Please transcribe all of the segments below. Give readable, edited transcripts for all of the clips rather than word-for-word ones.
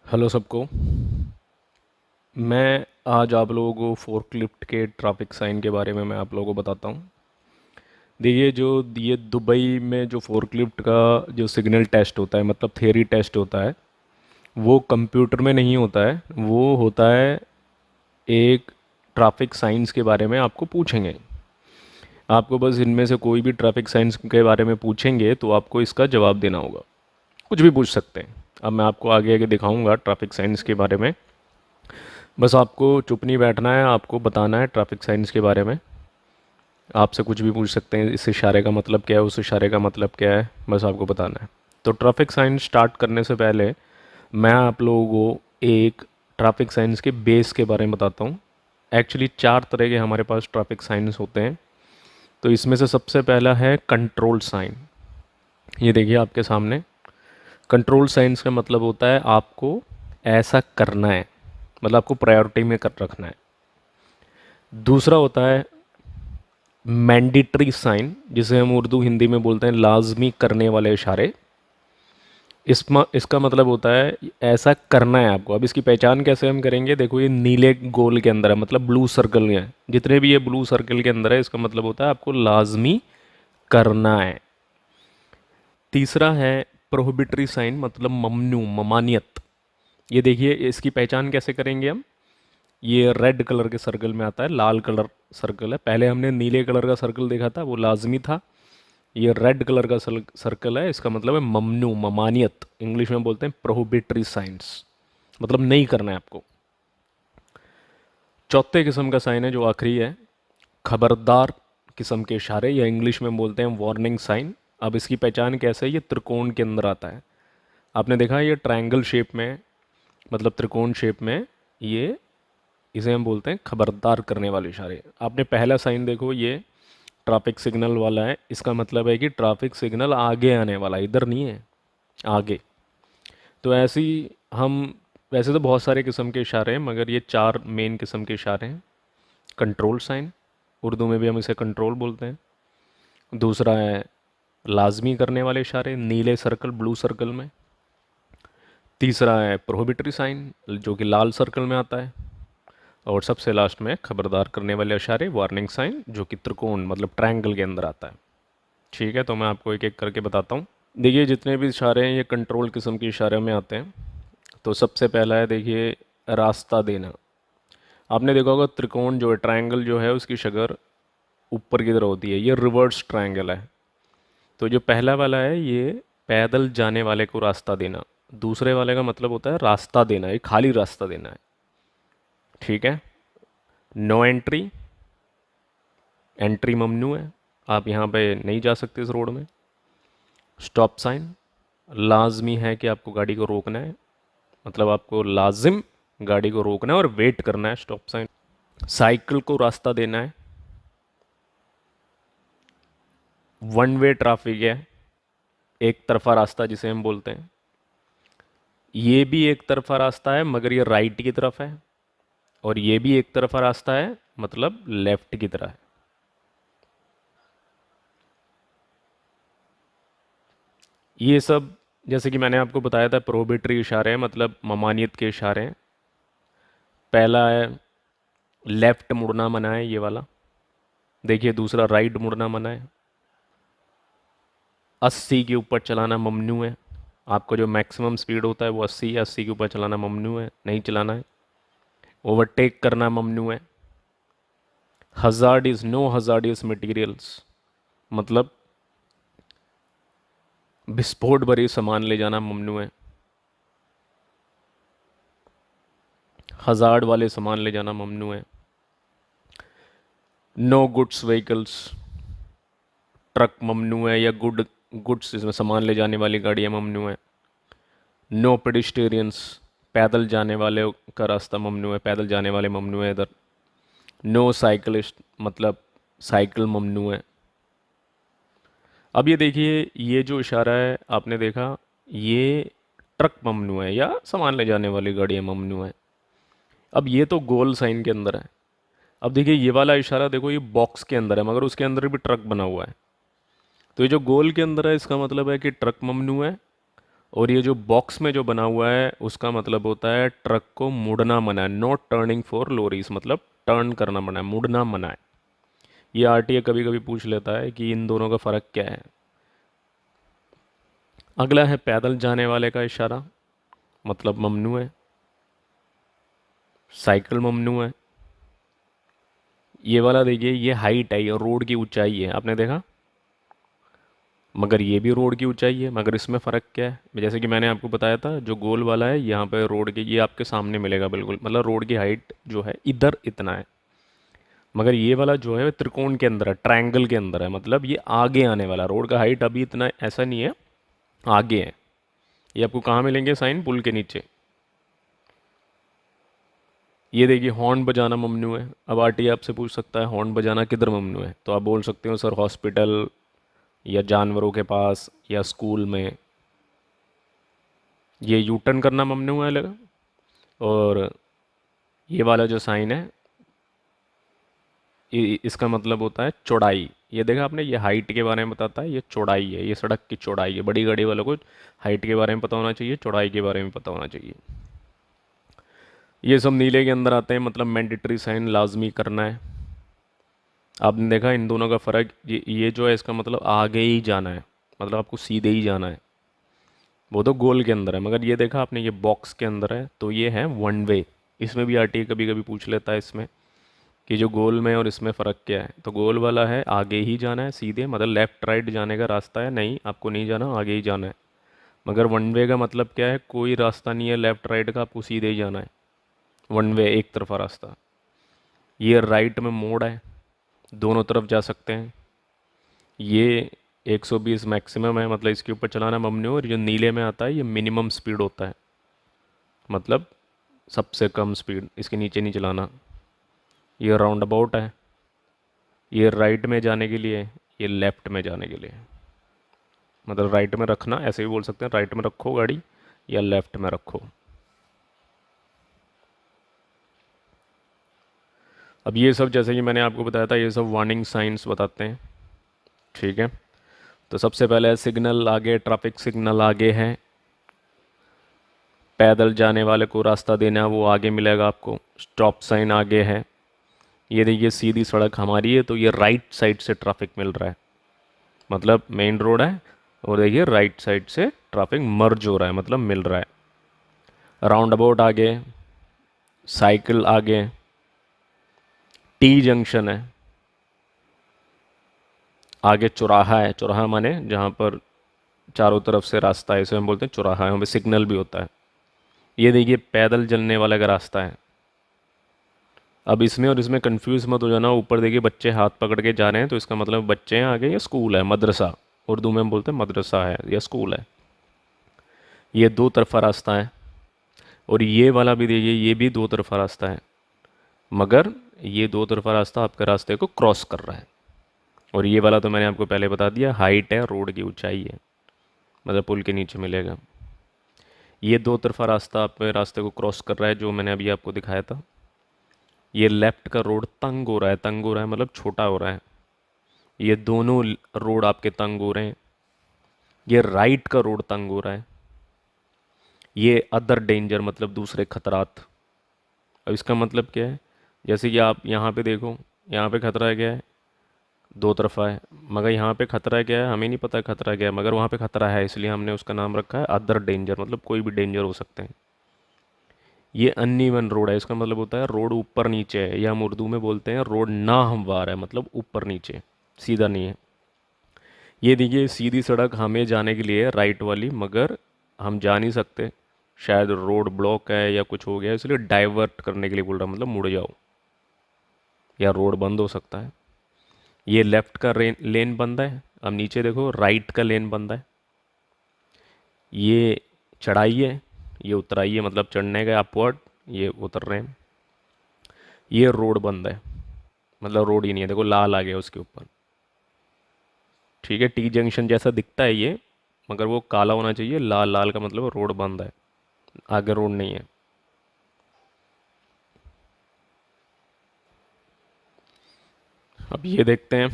Hello सबको। मैं आज आप लोगों को फोर्कलिफ्ट के ट्रैफिक साइन के बारे में मैं आप लोगों को बताता हूँ। देखिए, जो ये दुबई में जो फोर्कलिफ्ट का जो सिग्नल टेस्ट होता है, मतलब थियरी टेस्ट होता है, वो कंप्यूटर में नहीं होता है। वो होता है एक ट्रैफिक साइंस के बारे में आपको पूछेंगे। आपको बस इनमें से कोई भी ट्रैफिक साइंस के बारे में पूछेंगे तो आपको इसका जवाब देना होगा। कुछ भी पूछ सकते हैं। अब मैं आपको आगे आगे दिखाऊंगा ट्रैफिक साइंस के बारे में। बस आपको चुप नहीं बैठना है, आपको बताना है ट्रैफिक साइंस के बारे में। आपसे कुछ भी पूछ सकते हैं, इस इशारे का मतलब क्या है, उस इशारे का मतलब क्या है, बस आपको बताना है। तो ट्रैफिक साइंस स्टार्ट करने से पहले मैं आप लोगों को एक ट्रैफिक साइंस के बेस के बारे में बताता हूँ। एक्चुअली चार तरह के हमारे पास ट्रैफिक साइंस होते हैं। तो इसमें से सबसे पहला है कंट्रोल साइन। ये देखिए आपके सामने। कंट्रोल साइंस का मतलब होता है आपको ऐसा करना है, मतलब आपको प्रायोरिटी में कर रखना है। दूसरा होता है मैंडेटरी साइन, जिसे हम उर्दू हिंदी में बोलते हैं लाजमी करने वाले इशारे। इसका मतलब होता है ऐसा करना है आपको। अब इसकी पहचान कैसे हम करेंगे? देखो, ये नीले गोल के अंदर है, मतलब ब्लू सर्कल में है। जितने भी ये ब्लू सर्कल के अंदर है, इसका मतलब होता है आपको लाजमी करना है। तीसरा है प्रोहिबिटरी साइन, मतलब ममनू, ममानियत। ये देखिए, इसकी पहचान कैसे करेंगे हम? ये रेड कलर के सर्कल में आता है, लाल कलर सर्कल है। पहले हमने नीले कलर का सर्कल देखा था, वो लाजमी था। ये रेड कलर का सर्कल है, इसका मतलब है ममनू, ममानियत। इंग्लिश में बोलते हैं प्रोहिबिटरी साइंस, मतलब नहीं करना है आपको। चौथे किस्म का साइन है जो आखिरी है, खबरदार किस्म के इशारे, या इंग्लिश में बोलते हैं वार्निंग साइन। अब इसकी पहचान कैसे है? ये त्रिकोण के अंदर आता है। आपने देखा है ये ट्रायंगल शेप में, मतलब त्रिकोण शेप में, ये इसे हम बोलते हैं खबरदार करने वाले इशारे। आपने पहला साइन देखो, ये ट्रैफिक सिग्नल वाला है। इसका मतलब है कि ट्रैफिक सिग्नल आगे आने वाला है, इधर नहीं है, आगे। तो ऐसे ही हम, वैसे तो बहुत सारे किस्म के इशारे हैं, मगर ये चार मेन किस्म के इशारे हैं। कंट्रोल साइन, उर्दू में भी हम इसे कंट्रोल बोलते हैं। दूसरा है लाजमी करने वाले इशारे, नीले सर्कल, ब्लू सर्कल में। तीसरा है प्रोहिबिटरी साइन, जो कि लाल सर्कल में आता है। और सबसे लास्ट में खबरदार करने वाले इशारे, वार्निंग साइन, जो कि त्रिकोण, मतलब ट्रायंगल के अंदर आता है। ठीक है, तो मैं आपको एक एक करके बताता हूँ। देखिए, जितने भी इशारे हैं ये कंट्रोल किस्म के इशारे में आते हैं। तो सबसे पहला है, देखिए, रास्ता देना। आपने देखा होगा त्रिकोण जो है, ट्रायंगल जो है, उसकी शक्ल ऊपर की तरह होती है। ये रिवर्स ट्रायंगल है। तो जो पहला वाला है, ये पैदल जाने वाले को रास्ता देना। दूसरे वाले का मतलब होता है रास्ता देना, ये खाली रास्ता देना है। ठीक है। नो एंट्री, एंट्री ममनू है, आप यहाँ पे नहीं जा सकते इस रोड में। स्टॉप साइन, लाजमी है कि आपको गाड़ी को रोकना है, मतलब आपको लाजिम गाड़ी को रोकना है और वेट करना है। Stop sign. साइकिल को रास्ता देना है। वन वे ट्रैफिक है, एक तरफा रास्ता जिसे हम बोलते हैं। ये भी एक तरफा रास्ता है, मगर ये राइट की तरफ है। और ये भी एक तरफा रास्ता है, मतलब लेफ्ट की तरह है। ये सब, जैसे कि मैंने आपको बताया था, प्रोहिबिटरी इशारे हैं, मतलब ममानियत के इशारे हैं। पहला है लेफ्ट मुड़ना मना है, ये वाला। देखिए, दूसरा राइट मुड़ना मना है। 80 के ऊपर चलाना ममनू है। आपको जो मैक्सिमम स्पीड होता है वो 80 है, 80 के ऊपर चलाना ममनू है, नहीं चलाना है। ओवरटेक करना ममनू है। Hazard is no hazardous materials, मतलब विस्फोट भरे सामान ले जाना ममनू है। हजार्ड वाले सामान ले जाना ममनू है। नो गुड्स व्हीकल्स, ट्रक ममनू है, या गुड्स इसमें सामान ले जाने वाली गाड़ियाँ ममनू है। नो पेडिस्टेरियंस, पैदल जाने वाले का रास्ता ममनू है, पैदल जाने वाले ममनू है इधर। नो साइकिलिस्ट, मतलब साइकिल ममनू है। अब ये देखिए, ये जो इशारा है आपने देखा, ये ट्रक ममनू है या सामान ले जाने वाली गाड़ियाँ ममनू है। अब ये तो गोल साइन के अंदर है। अब देखिए, ये वाला इशारा देखो, ये बॉक्स के अंदर है, मगर उसके अंदर भी ट्रक बना हुआ है। तो ये जो गोल के अंदर है, इसका मतलब है कि ट्रक ममनू है। और ये जो बॉक्स में जो बना हुआ है उसका मतलब होता है ट्रक को मुड़ना मना है, नॉट टर्निंग फॉर लोरीज, मतलब टर्न करना मना है, मुड़ना मना है। ये आरटीए कभी कभी पूछ लेता है कि इन दोनों का फ़र्क क्या है। अगला है पैदल जाने वाले का इशारा, मतलब ममनू है। साइकिल ममनू है। ये वाला देखिए, ये हाइट है, ये रोड की ऊंचाई है, आपने देखा, मगर ये भी रोड की ऊंचाई है, मगर इसमें फ़र्क क्या है, जैसे कि मैंने आपको बताया था, जो गोल वाला है यहाँ पे रोड की, ये आपके सामने मिलेगा बिल्कुल, मतलब रोड की हाइट जो है इधर इतना है। मगर ये वाला जो है त्रिकोण के अंदर है, ट्रायंगल के अंदर है, मतलब ये आगे आने वाला, रोड का हाइट अभी इतना ऐसा नहीं है, आगे है। ये आपको कहाँ मिलेंगे साइन, पुल के नीचे। ये देखिए, हॉर्न बजाना ममनू है। अब आरटीए आपसे पूछ सकता है हॉर्न बजाना किधर ममनू है, तो आप बोल सकते हो सर हॉस्पिटल या जानवरों के पास या स्कूल में। ये यू टर्न करना ममनू है लगा। और ये वाला जो साइन है, इसका मतलब होता है चौड़ाई। ये देखा आपने, ये हाइट के बारे में बताता है, ये चौड़ाई है, ये सड़क की चौड़ाई है। बड़ी गाड़ी वालों को हाइट के बारे में पता होना चाहिए, चौड़ाई के बारे में पता होना चाहिए। ये सब नीले के अंदर आते हैं, मतलब मैंडेटरी साइन लाजमी करना है। आपने देखा इन दोनों का फ़र्क, ये जो है इसका मतलब आगे ही जाना है, मतलब आपको सीधे ही जाना है। वो तो गोल के अंदर है, मगर ये देखा आपने, ये बॉक्स के अंदर है, तो ये है वन वे। इसमें भी आरटीए कभी कभी पूछ लेता है इसमें कि जो गोल में और इसमें फ़र्क क्या है। तो गोल वाला है आगे ही जाना है सीधे, मतलब लेफ़्ट राइट जाने का रास्ता है, नहीं आपको नहीं जाना, आगे ही जाना है। मगर वन वे का मतलब क्या है, कोई रास्ता नहीं है लेफ़्ट राइट का, आपको सीधे ही जाना है। वन वे, एक तरफा रास्ता। ये राइट में मोड़ है, दोनों तरफ जा सकते हैं। ये 120 मैक्सिमम है, मतलब इसके ऊपर चलाना ममनू है। और जो नीले में आता है ये मिनिमम स्पीड होता है, मतलब सबसे कम स्पीड, इसके नीचे नहीं चलाना। ये राउंड अबाउट है, ये राइट में जाने के लिए, ये लेफ़्ट में जाने के लिए, मतलब राइट में रखना, ऐसे भी बोल सकते हैं राइट में रखो गाड़ी या लेफ़्ट में रखो। अब ये सब जैसे कि मैंने आपको बताया था, ये सब वार्निंग साइंस बताते हैं, ठीक है। तो सबसे पहले सिग्नल आगे, ट्रैफिक सिग्नल आगे है। पैदल जाने वाले को रास्ता देना, वो आगे मिलेगा आपको। स्टॉप साइन आगे है। ये देखिए, सीधी सड़क हमारी है, तो ये राइट साइड से ट्रैफिक मिल रहा है, मतलब मेन रोड है, और देखिए राइट साइड से ट्रैफिक मर्ज हो रहा है, मतलब मिल रहा है। राउंड अबाउट आगे, साइकिल आगे, टी जंक्शन है, आगे चौराहा है। चौराहा माने जहाँ पर चारों तरफ से रास्ता है, इसे हम बोलते हैं चौराहा, यहाँ पे सिग्नल भी होता है। ये देखिए, पैदल चलने वाले का रास्ता है। अब इसमें और इसमें कंफ्यूज मत हो जाना, ऊपर देखिए बच्चे हाथ पकड़ के जा रहे हैं, तो इसका मतलब बच्चे हैं आगे, या स्कूल है, मदरसा, उर्दू में हम बोलते हैं मदरसा है या स्कूल है। ये दो तरफा रास्ता है। और ये वाला भी देखिए, ये भी दो तरफा रास्ता है, मगर ये दो तरफा रास्ता आपके रास्ते को क्रॉस कर रहा है। और ये वाला तो मैंने आपको पहले बता दिया, हाइट है, रोड की ऊंचाई है, मतलब पुल के नीचे मिलेगा। ये दो तरफा रास्ता आपके रास्ते को क्रॉस कर रहा है, जो मैंने अभी आपको दिखाया था। ये लेफ़्ट का रोड तंग हो रहा है, तंग हो रहा है मतलब छोटा हो रहा है। ये दोनों रोड आपके तंग हो रहे हैं। ये राइट का रोड तंग हो रहा है। ये अदर डेंजर, मतलब दूसरे खतरात। अब इसका मतलब क्या है, जैसे कि आप यहाँ पे देखो, यहाँ पे खतरा क्या है, दो तरफा है, मगर यहाँ पे खतरा क्या है हमें नहीं पता खतरा क्या है, मगर वहाँ पे खतरा है, इसलिए हमने उसका नाम रखा है अदर डेंजर, मतलब कोई भी डेंजर हो सकते हैं। ये अनइवन रोड है, इसका मतलब होता है रोड ऊपर नीचे है, या हम उर्दू में बोलते हैं रोड ना हमवार है, मतलब ऊपर नीचे, सीधा नहीं है। ये देखिए, सीधी सड़क हमें जाने के लिए है, राइट वाली, मगर हम जा नहीं सकते, शायद रोड ब्लॉक है या कुछ हो गया, इसलिए डाइवर्ट करने के लिए बोल रहा, मतलब मुड़ जाओ, या रोड बंद हो सकता है। ये लेफ़्ट का लेन बंद है। अब नीचे देखो, राइट का लेन बंद है। ये चढ़ाई है, ये उतराई है, मतलब चढ़ने का अपवर्ड, ये उतर रहे हैं। ये रोड बंद है, मतलब रोड ही नहीं है, देखो लाल आ गया उसके ऊपर, ठीक है। टी जंक्शन जैसा दिखता है ये, मगर वो काला होना चाहिए, लाल, लाल का मतलब रोड बंद है, आगे रोड नहीं है। अब ये देखते हैं,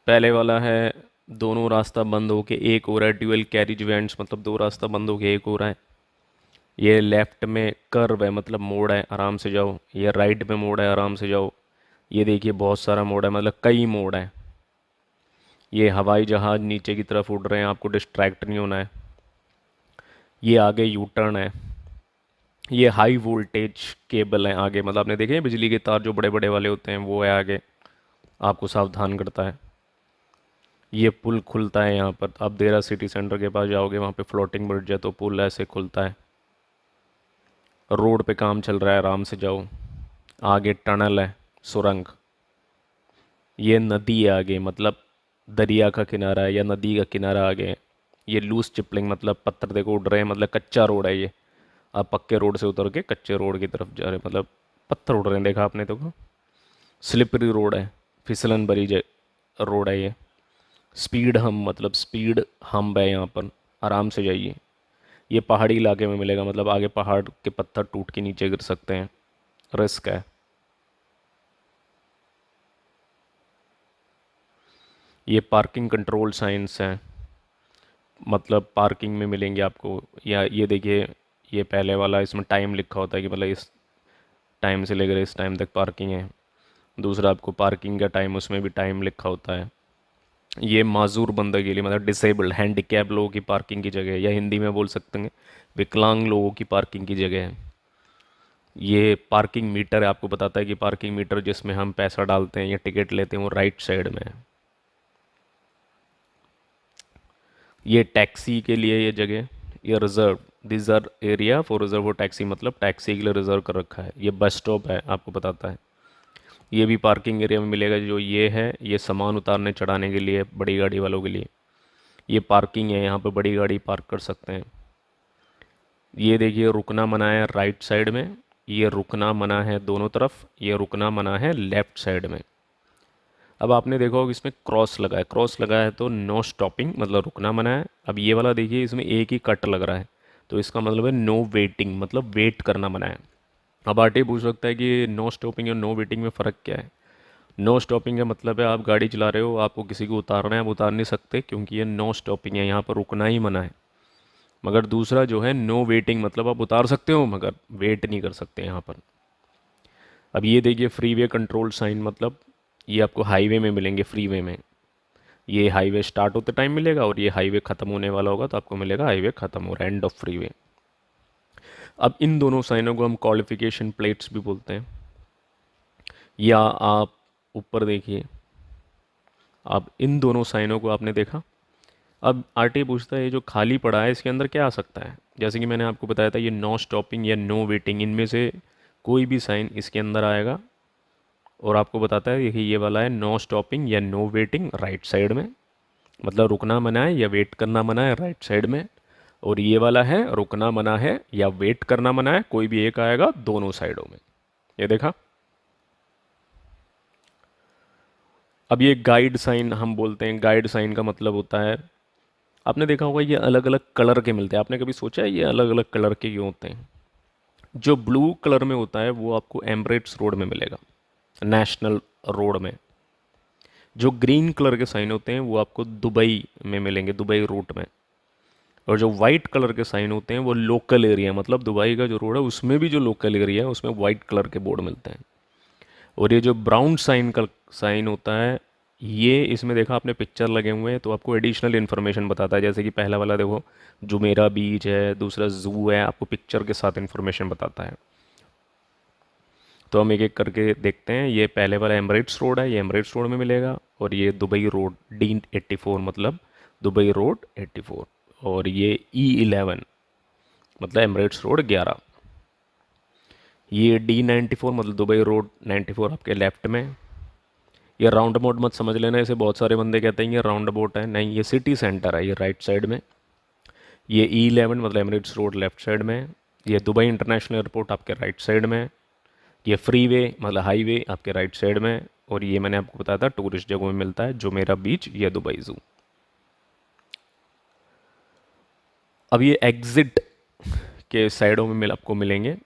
पहले वाला है दोनों रास्ता बंद होके एक हो रहा है, ड्यूअल कैरिज वेंट्स मतलब दो रास्ता बंद होके एक हो रहा है। ये लेफ्ट में कर्व है मतलब मोड़ है, आराम से जाओ। ये राइट में मोड़ है, आराम से जाओ। ये देखिए बहुत सारा मोड़ है, मतलब कई मोड़ है। ये हवाई जहाज़ नीचे की तरफ उड़ रहे हैं, आपको डिस्ट्रैक्ट नहीं होना है। ये आगे यू टर्न है। ये हाई वोल्टेज केबल है आगे, मतलब आपने देखे हैं बिजली के तार जो बड़े बड़े वाले होते हैं, वो है आगे, आपको सावधान करता है। ये पुल खुलता है यहाँ पर, आप देरा सिटी सेंटर के पास जाओगे, वहाँ पे फ्लोटिंग ब्रिज है तो पुल ऐसे खुलता है। रोड पे काम चल रहा है, आराम से जाओ। आगे टनल है, सुरंग। ये नदी है आगे, मतलब दरिया का किनारा है या नदी का किनारा आगे है। ये लूज चिपलिंग मतलब पत्थर देखो उड़ रहे हैं, मतलब कच्चा रोड है ये। आप पक्के रोड से उतर के कच्चे रोड की तरफ जा रहे हैं, मतलब पत्थर उड़ रहे हैं, देखा आपने तो। स्लिपरी रोड है, फिसलन भरी रोड है ये। स्पीड हम मतलब स्पीड हम है यहाँ पर, आराम से जाइए। ये पहाड़ी इलाके में मिलेगा, मतलब आगे पहाड़ के पत्थर टूट के नीचे गिर सकते हैं, रिस्क है। ये पार्किंग कंट्रोल साइंस है, मतलब पार्किंग में मिलेंगे आपको। या ये देखिए, ये पहले वाला इसमें टाइम लिखा होता है कि मतलब इस टाइम से लेकर इस टाइम तक पार्किंग है। दूसरा आपको पार्किंग का टाइम, उसमें भी टाइम लिखा होता है। ये माजूर बंदे के लिए मतलब डिसेबल्ड हैंडीकैप लोगों की पार्किंग की जगह है, या हिंदी में बोल सकते हैं विकलांग लोगों की पार्किंग की जगह है। ये पार्किंग मीटर है, आपको बताता है कि पार्किंग मीटर जिसमें हम पैसा डालते हैं या टिकट लेते हैं वो राइट साइड में है। ये टैक्सी के लिए ये जगह, ये reserve, this are area for reserve taxi, मतलब टैक्सी के लिए रिजर्व कर रखा है। ये बस स्टॉप है, आपको बताता है। ये भी पार्किंग एरिया में मिलेगा। जो ये है, ये सामान उतारने चढ़ाने के लिए बड़ी गाड़ी वालों के लिए। ये पार्किंग है, यहाँ पे बड़ी गाड़ी पार्क कर सकते हैं। ये देखिए रुकना मना है राइट साइड में, ये रुकना मना है दोनों तरफ, ये रुकना मना है लेफ़्ट साइड में। अब आपने देखा होगा इसमें क्रॉस लगा है, क्रॉस लगा है तो नो स्टॉपिंग मतलब रुकना मना है। अब ये वाला देखिए, इसमें एक ही कट लग रहा है, तो इसका मतलब है नो वेटिंग, मतलब वेट करना मना है। अब आरटीए पूछ सकता है कि नो स्टॉपिंग और नो वेटिंग में फ़र्क क्या है। नो स्टॉपिंग का मतलब है आप गाड़ी चला रहे हो, आपको किसी को उतारना है, आप उतार नहीं सकते क्योंकि ये नो स्टॉपिंग है, यहाँ पर रुकना ही मना है। मगर दूसरा जो है नो वेटिंग, मतलब आप उतार सकते हो मगर वेट नहीं कर सकते यहाँ पर। अब ये देखिए फ्रीवे कंट्रोल साइन, मतलब ये आपको हाईवे में मिलेंगे, फ्रीवे में। ये हाईवे स्टार्ट होते टाइम मिलेगा और ये हाईवे ख़त्म होने वाला होगा तो आपको मिलेगा हाईवे ख़त्म हो रहा है, एंड ऑफ फ्रीवे। अब इन दोनों साइनों को हम क्वालिफिकेशन प्लेट्स भी बोलते हैं। या आप ऊपर देखिए, अब इन दोनों साइनों को आपने देखा। अब आरटीए पूछता है ये जो खाली पड़ा है इसके अंदर क्या आ सकता है। जैसे कि मैंने आपको बताया था, ये नो स्टॉपिंग या नो वेटिंग, इनमें से कोई भी साइन इसके अंदर आएगा। और आपको बताता है कि ये वाला है नो स्टॉपिंग या नो वेटिंग राइट साइड में, मतलब रुकना मना है या वेट करना मना है राइट साइड में। और ये वाला है रुकना मना है या वेट करना मना है, कोई भी एक आएगा दोनों साइडों में। ये देखा। अब ये गाइड साइन हम बोलते हैं। गाइड साइन का मतलब होता है, आपने देखा होगा ये अलग अलग कलर के मिलते हैं। आपने कभी सोचा है ये अलग अलग कलर के क्यों होते हैं। जो ब्लू कलर में होता है वो आपको एमरेट्स रोड में मिलेगा, नेशनल रोड में। जो ग्रीन कलर के साइन होते हैं वो आपको दुबई में मिलेंगे, दुबई रूट में। और जो वाइट कलर के साइन होते हैं वो लोकल एरिया, मतलब दुबई का जो रोड है उसमें भी जो लोकल एरिया है उसमें वाइट कलर के बोर्ड मिलते हैं। और ये जो ब्राउन साइन का साइन होता है, ये इसमें देखा आपने पिक्चर लगे हुए हैं तो आपको एडिशनल इन्फॉर्मेशन बताता है। जैसे कि पहला वाला देखो जुमेरा बीच है, दूसरा जू है, आपको पिक्चर के साथ इन्फॉर्मेशन बताता है। तो हम एक एक करके देखते हैं। ये पहले वाला एमरेट्स रोड है, ये एमरेट्स रोड में मिलेगा। और ये दुबई रोड D84 मतलब दुबई रोड 84। और ये E11 मतलब एमरेट्स रोड 11। ये D94 मतलब दुबई रोड 94 आपके लेफ्ट में। ये राउंड अबाउट मत समझ लेना इसे, बहुत सारे बंदे कहते हैं ये राउंड अबाउट है, नहीं ये सिटी सेंटर है, ये राइट साइड में। ये E11 मतलब एमरेट्स रोड लेफ्ट साइड में। ये दुबई इंटरनेशनल एयरपोर्ट आपके राइट साइड में। ये फ्रीवे मतलब हाईवे आपके राइट साइड में। और ये मैंने आपको बताया था टूरिस्ट जगहों में मिलता है, जुमेरा बीच या दुबई जू। अब ये एग्ज़िट के साइडों में आपको मिलेंगे।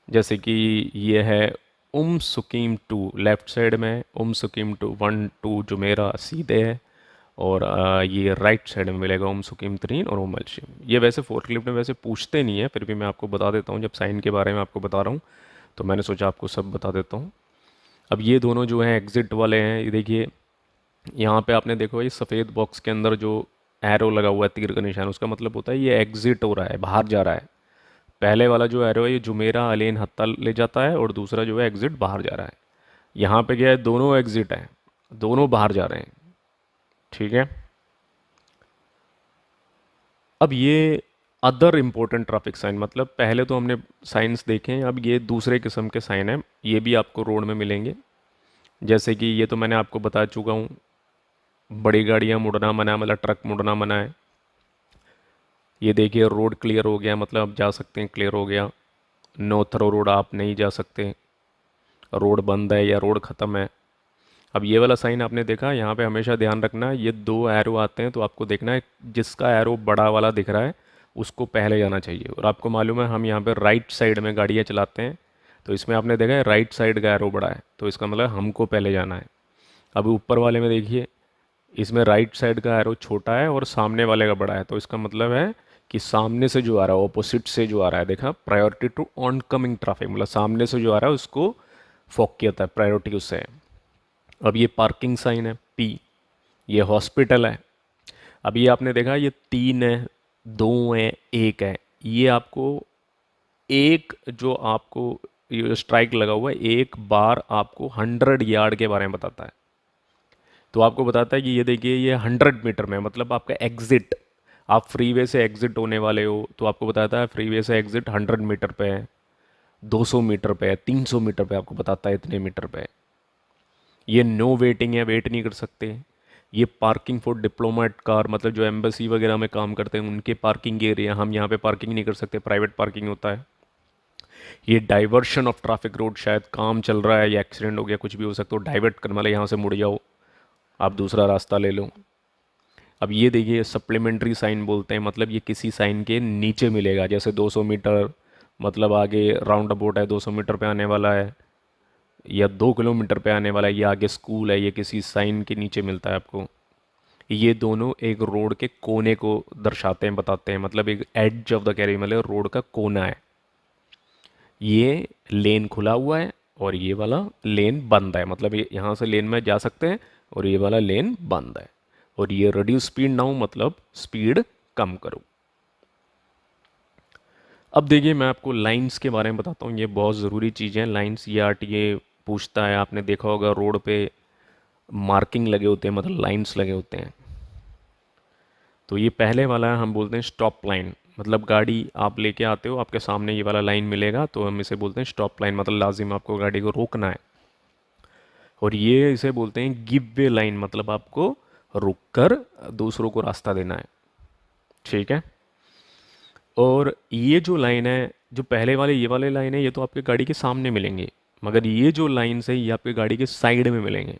जैसे कि ये है सुकीम 2 लेफ़्ट साइड में, सुकीम 2 1 2 जुमेरा सीधे है। और ये राइट साइड में मिलेगा ओम सुकीम तरीन और ओम अलशिम। ये वैसे फोर्कलिफ्ट में वैसे पूछते नहीं है, फिर भी मैं आपको बता देता हूँ, जब साइन के बारे में आपको बता रहा हूँ तो मैंने सोचा आपको सब बता देता हूँ। अब ये दोनों जो हैं एग्ज़िट वाले हैं, ये देखिए यहाँ पे आपने देखो ये सफ़ेद बॉक्स के अंदर जो एरो लगा हुआ है तीर का निशान, उसका मतलब होता है ये एग्ज़िट हो रहा है, बाहर जा रहा है। पहले वाला जो एरो है ये जुमेरा अलेन हत्ता ले जाता है, और दूसरा जो है एग्ज़िट बाहर जा रहा है। यहाँ पे क्या है, दोनों एग्ज़िट हैं, दोनों बाहर जा रहे हैं। ठीक है। अब ये अदर इम्पोर्टेंट ट्रैफिक साइन, मतलब पहले तो हमने साइंस देखे हैं, अब ये दूसरे किस्म के साइन हैं, ये भी आपको रोड में मिलेंगे। जैसे कि ये तो मैंने आपको बता चुका हूँ, बड़ी गाड़ियाँ मुड़ना मना है, मतलब ट्रक मुड़ना मना है। ये देखिए रोड क्लियर हो गया, मतलब आप जा सकते हैं, क्लियर हो गया। नो थ्रो रोड, आप नहीं जा सकते, रोड बंद है या रोड ख़त्म है। अब ये वाला साइन आपने देखा, यहाँ पे हमेशा ध्यान रखना, ये दो एरो आते हैं तो आपको देखना है जिसका एरो बड़ा वाला दिख रहा है उसको पहले जाना चाहिए। और आपको मालूम है हम यहाँ पे राइट साइड में गाड़ियाँ चलाते हैं, तो इसमें आपने देखा है राइट साइड का एरो बड़ा है, तो इसका मतलब हमको पहले जाना है। अभी ऊपर वाले में देखिए, इसमें राइट साइड का एरो छोटा है और सामने वाले का बड़ा है, तो इसका मतलब है कि सामने से जो आ रहा है, ऑपोजिट से जो आ रहा है, देखा, priority to oncoming traffic, मतलब सामने से जो आ रहा है उसको फोक किया था, प्रायोरिटी उससे है। अब ये पार्किंग साइन है पी, ये हॉस्पिटल है। अब ये आपने देखा ये तीन है, दो है, एक है, ये आपको एक जो आपको ये स्ट्राइक लगा हुआ है, एक बार आपको 100 यार्ड के बारे में बताता है। तो आपको बताता है कि ये देखिए ये 100 मीटर में, मतलब आपका एग्ज़िट, आप फ्रीवे से एग्ज़िट होने वाले हो तो आपको बताता है फ्रीवे से एग्ज़िट 100 मीटर पे है, 200 मीटर पे है, 300 मीटर पे आपको बताता है इतने मीटर पे है। ये नो वेटिंग है, वेट नहीं कर सकते। ये पार्किंग फॉर डिप्लोमेट कार, मतलब जो एम्बेसी वगैरह में काम करते हैं उनके पार्किंग एरिया, हम यहाँ पे पार्किंग नहीं कर सकते, प्राइवेट पार्किंग होता है। ये डाइवर्शन ऑफ ट्रैफिक रोड, शायद काम चल रहा है या एक्सीडेंट हो गया, कुछ भी हो सकता है, डाइवर्ट करने वाले, यहाँ से मुड़ जाओ, आप दूसरा रास्ता ले लो। अब ये देखिए सप्लीमेंट्री साइन बोलते हैं, मतलब ये किसी साइन के नीचे मिलेगा, जैसे 200 मीटर, मतलब आगे राउंड अबाउट है 200 मीटर पे आने वाला है, या 2 किलोमीटर पे आने वाला है, ये आगे स्कूल है, ये किसी साइन के नीचे मिलता है आपको। ये दोनों एक रोड के कोने को दर्शाते हैं, बताते हैं, मतलब एक एड्ज ऑफ द कैरी, मतलब रोड का कोना है। ये लेन खुला हुआ है और ये वाला लेन बंद है, मतलब ये यहाँ से लेन में जा सकते हैं और ये वाला लेन बंद है। और ये रिड्यूस स्पीड नाउ, मतलब स्पीड कम करो। अब देखिए मैं आपको लाइंस के बारे में बताता हूँ, ये बहुत ज़रूरी चीज़ है लाइंस। ये आरटीए पूछता है, आपने देखा होगा रोड पे मार्किंग लगे होते हैं, मतलब लाइंस लगे होते हैं। तो ये पहले वाला है, हम बोलते हैं स्टॉप लाइन, मतलब गाड़ी आप लेके आते हो, आपके सामने ये वाला लाइन मिलेगा तो हम इसे बोलते हैं स्टॉप लाइन, मतलब लाजिम आपको गाड़ी को रोकना है। और ये इसे बोलते हैं गिव वे लाइन, मतलब आपको रुक कर दूसरों को रास्ता देना है। ठीक है। और ये जो लाइन है, जो पहले वाले ये वाले लाइन है, ये तो आपके गाड़ी के सामने मिलेंगे, मगर ये जो लाइन है ये आपके गाड़ी के साइड में मिलेंगे।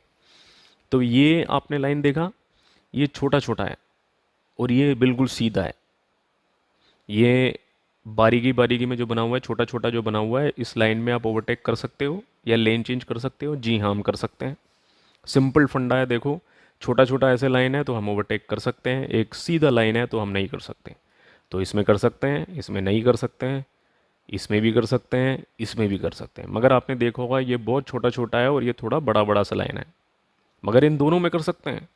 तो ये आपने लाइन देखा, ये छोटा छोटा है और ये बिल्कुल सीधा है। ये बारीकी बारीकी में जो बना हुआ है, छोटा छोटा जो बना हुआ है, इस लाइन में आप ओवरटेक कर सकते हो या लेन चेंज कर सकते हो। जी हाँ, हम कर सकते हैं। सिंपल फंडा है, देखो छोटा छोटा ऐसे लाइन है तो हम ओवरटेक कर सकते हैं, एक सीधा लाइन है तो हम नहीं कर सकते। तो इसमें कर सकते हैं, इसमें नहीं कर सकते हैं, इसमें भी कर सकते हैं, इसमें भी कर सकते हैं। मगर आपने देखा होगा ये बहुत छोटा छोटा है और ये थोड़ा बड़ा बड़ा सा लाइन है, मगर इन दोनों में कर सकते हैं।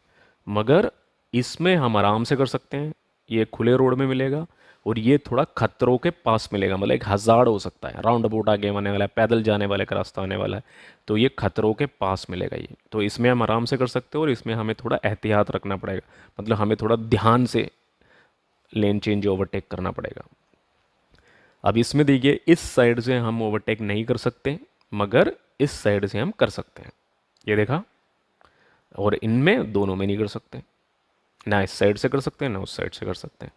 मगर इसमें हम आराम से कर सकते हैं, ये खुले रोड में मिलेगा, और ये थोड़ा खतरों के पास मिलेगा, मतलब एक हज़ार्ड हो सकता है, राउंड अबाउट आगे आने वाला है, पैदल जाने वाले का रास्ता आने वाला है, तो ये खतरों के पास मिलेगा ये। तो इसमें हम आराम से कर सकते हैं और इसमें हमें थोड़ा एहतियात रखना पड़ेगा, मतलब हमें थोड़ा ध्यान से लेन चेंज ओवरटेक करना पड़ेगा। अब इसमें देखिए इस साइड से हम ओवरटेक नहीं कर सकते, मगर इस साइड से हम कर सकते हैं, ये देखा। और इनमें दोनों में नहीं कर सकते, ना इस साइड से कर सकते हैं ना उस साइड से कर सकते हैं।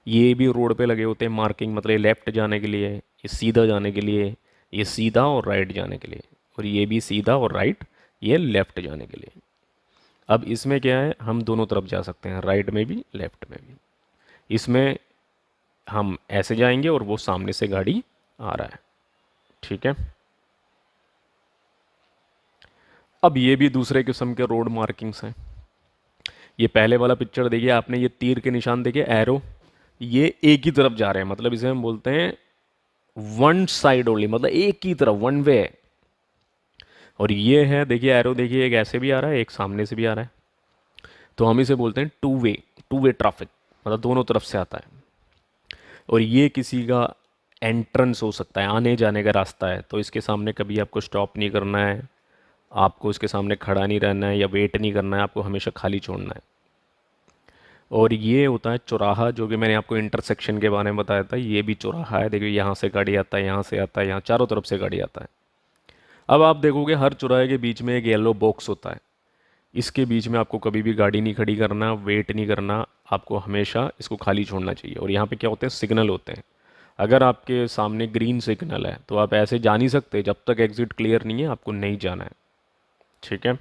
ये भी रोड पे लगे होते हैं मार्किंग, मतलब ये लेफ़्ट जाने के लिए, ये सीधा जाने के लिए, ये सीधा और राइट जाने के लिए, और ये भी सीधा और राइट, ये लेफ़्ट जाने के लिए। अब इसमें क्या है, हम दोनों तरफ जा सकते हैं, राइट में भी लेफ़्ट में भी। इसमें हम ऐसे जाएंगे और वो सामने से गाड़ी आ रहा है। ठीक है। अब ये भी दूसरे किस्म के रोड मार्किंग्स हैं। ये पहले वाला पिक्चर देखिए आपने, ये तीर के निशान देखिए, एरो, ये एक ही तरफ जा रहे हैं, मतलब इसे हम बोलते हैं वन साइड ओनली, मतलब एक ही तरफ, वन वे। और ये है देखिए एरो, देखिए एक ऐसे भी आ रहा है, एक सामने से भी आ रहा है, तो हम इसे बोलते हैं टू वे ट्रैफिक, मतलब दोनों तरफ से आता है। और ये किसी का एंट्रेंस हो सकता है, आने जाने का रास्ता है, तो इसके सामने कभी आपको स्टॉप नहीं करना है, आपको इसके सामने खड़ा नहीं रहना है या वेट नहीं करना है, आपको हमेशा खाली छोड़ना है। और ये होता है चौराहा, जो कि मैंने आपको इंटरसेक्शन के बारे में बताया था, ये भी चौराहा है। देखिए यहाँ से गाड़ी आता है, यहाँ से आता है, यहाँ चारों तरफ से गाड़ी आता है। अब आप देखोगे हर चौराहे के बीच में एक येलो बॉक्स होता है, इसके बीच में आपको कभी भी गाड़ी नहीं खड़ी करना, वेट नहीं करना, आपको हमेशा इसको खाली छोड़ना चाहिए। और यहाँ पे क्या होते हैं, सिग्नल होते हैं। अगर आपके सामने ग्रीन सिग्नल है तो आप ऐसे जा नहीं सकते, जब तक एग्ज़िट क्लियर नहीं है आपको नहीं जाना है। ठीक है।